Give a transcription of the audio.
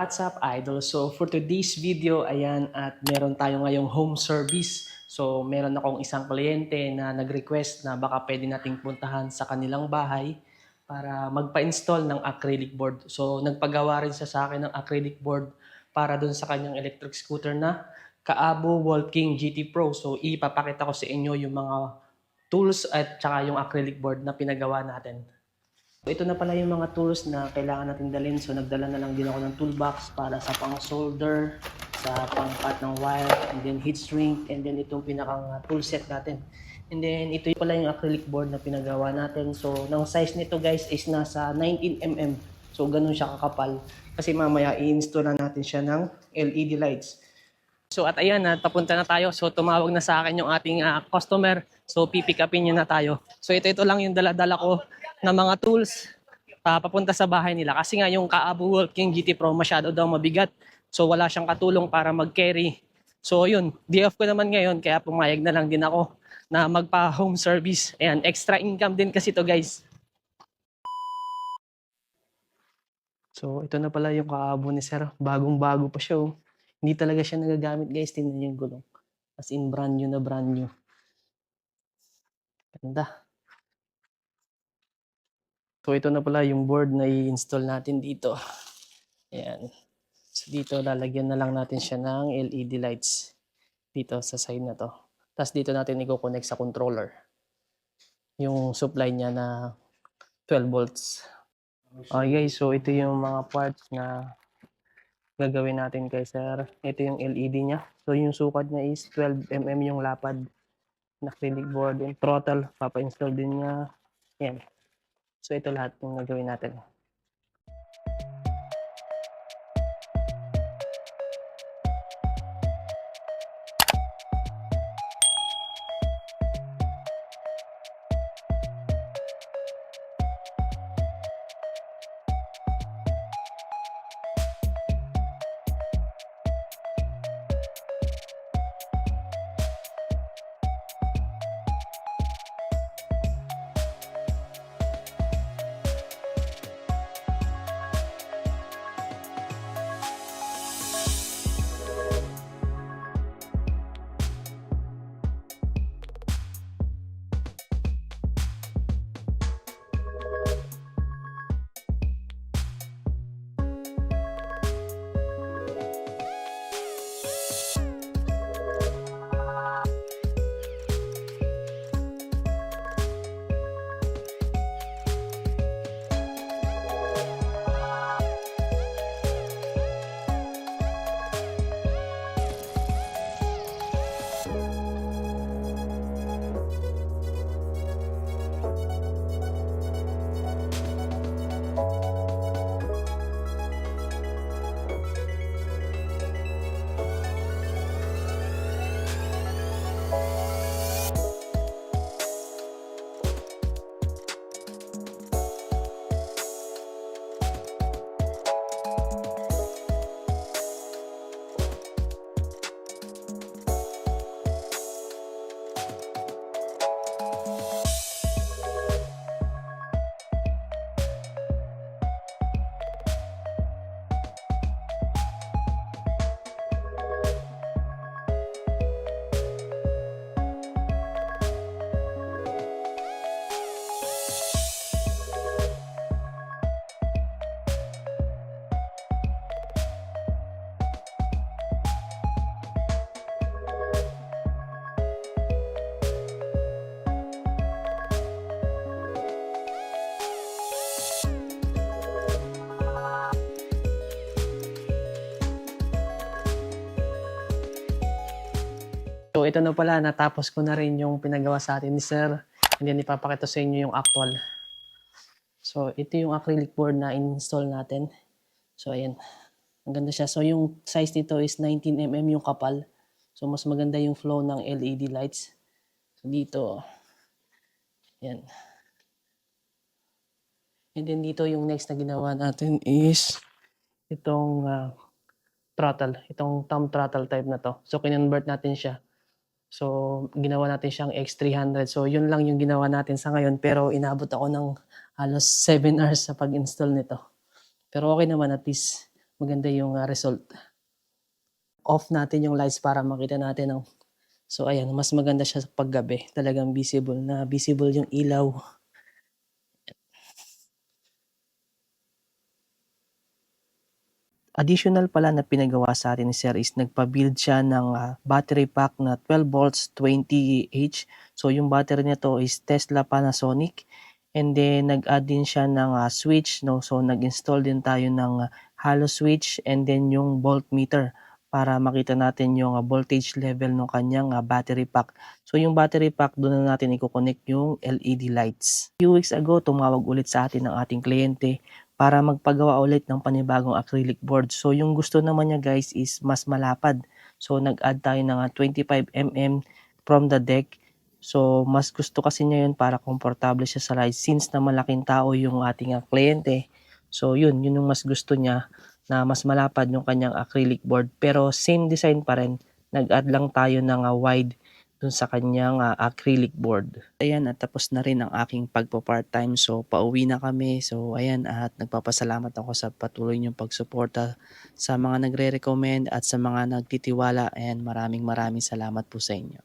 What's up, idol? So for today's video, ayan, at meron tayo ngayong home service. So meron akong isang kliyente na nag-request na baka pwede nating puntahan sa kanilang bahay para magpa-install ng acrylic board. So nagpagawa rin siya sa akin ng acrylic board para dun sa kanyang electric scooter na Kaabo Walking GT Pro. So ipapakita ko sa inyo yung mga tools at saka yung acrylic board na pinagawa natin. Ito na pala yung mga tools na kailangan natin dalhin. So nagdala na lang din ako ng toolbox para sa pang-solder, sa pang-cut ng wire, and then heat shrink, and then itong pinakang tool set natin. And then ito pala yung acrylic board na pinagawa natin. So ng size nito guys is nasa 19 mm. So ganun siya kakapal. Kasi mamaya i-install na natin siya ng LED lights. So at ayan, papunta na tayo. So tumawag na sa akin yung ating customer. So pipick upin niya na tayo. So ito lang yung dala-dala ko na mga tools papunta sa bahay nila. Kasi nga yung Kaabo Walking GT Pro masyado daw mabigat. So wala siyang katulong para mag-carry. So yun, day off ko naman ngayon kaya pumayag na lang din ako na magpa-home service. Ayan, extra income din kasi to guys. So ito na pala yung Kaabo ni sir. Bagong-bago pa siya oh. Hindi talaga siya nagagamit guys. Tingnan niyo yung gulong. As in brand new na brand new. Ganda. So ito na pala yung board na i-install natin dito. Ayan. So dito lalagyan na lang natin siya ng LED lights. Dito sa side na to. Tapos dito natin i-connect sa controller. Yung supply niya na 12 volts. Okay guys, so ito yung mga parts na gagawin natin kay sir. Ito yung LED niya. So yung sukat niya is 12 mm yung lapad na acrylic board. Yung throttle, papa-install din niya. Yan. So ito lahat yung gagawin natin. So ito na pala, natapos ko na rin yung pinagawa sa atin ni sir. And then ipapakita sa inyo yung actual. So ito yung acrylic board na install natin. So ayan, ang ganda siya. So yung size nito is 19 mm yung kapal. So mas maganda yung flow ng LED lights. So dito, ayan. And then dito yung next na ginawa natin is itong throttle. Itong thumb throttle type na to. So kinonvert natin siya. So, ginawa natin siyang X300. So, yun lang yung ginawa natin sa ngayon. Pero, inabot ako ng halos 7 hours sa pag-install nito. Pero okay naman, at least maganda yung result. Off natin yung lights para makita natin ang so ayan, mas maganda siya sa paggabi. Talagang visible yung ilaw. Additional pala na pinagawa sa atin ni Sir is nagpa-build siya ng battery pack na 12 volts 20H. So yung battery nito is Tesla Panasonic, and then nag-add din siya ng switch, no. So nag-install din tayo ng halo switch and then yung voltmeter para makita natin yung voltage level ng kanyang battery pack. So yung battery pack, doon na natin i-connect yung LED lights. Few weeks ago, tumawag ulit sa atin ng ating kliyente para magpagawa ulit ng panibagong acrylic board. So yung gusto naman niya guys is mas malapad. So nag-add tayo ng 25 mm from the deck. So mas gusto kasi niya yun para komportable siya sa ride since na malaking tao yung ating kliyente. So yun yung mas gusto niya, na mas malapad yung kanyang acrylic board. Pero same design pa rin. Nag-add lang tayo ng wide dun sa kanyang acrylic board. Ayan, at tapos na rin ang aking pagpo-part-time. So pauwi na kami. So ayan, at nagpapasalamat ako sa patuloy niyong pagsuporta sa mga nagre-recommend at sa mga nagtitiwala, and maraming salamat po sa inyo.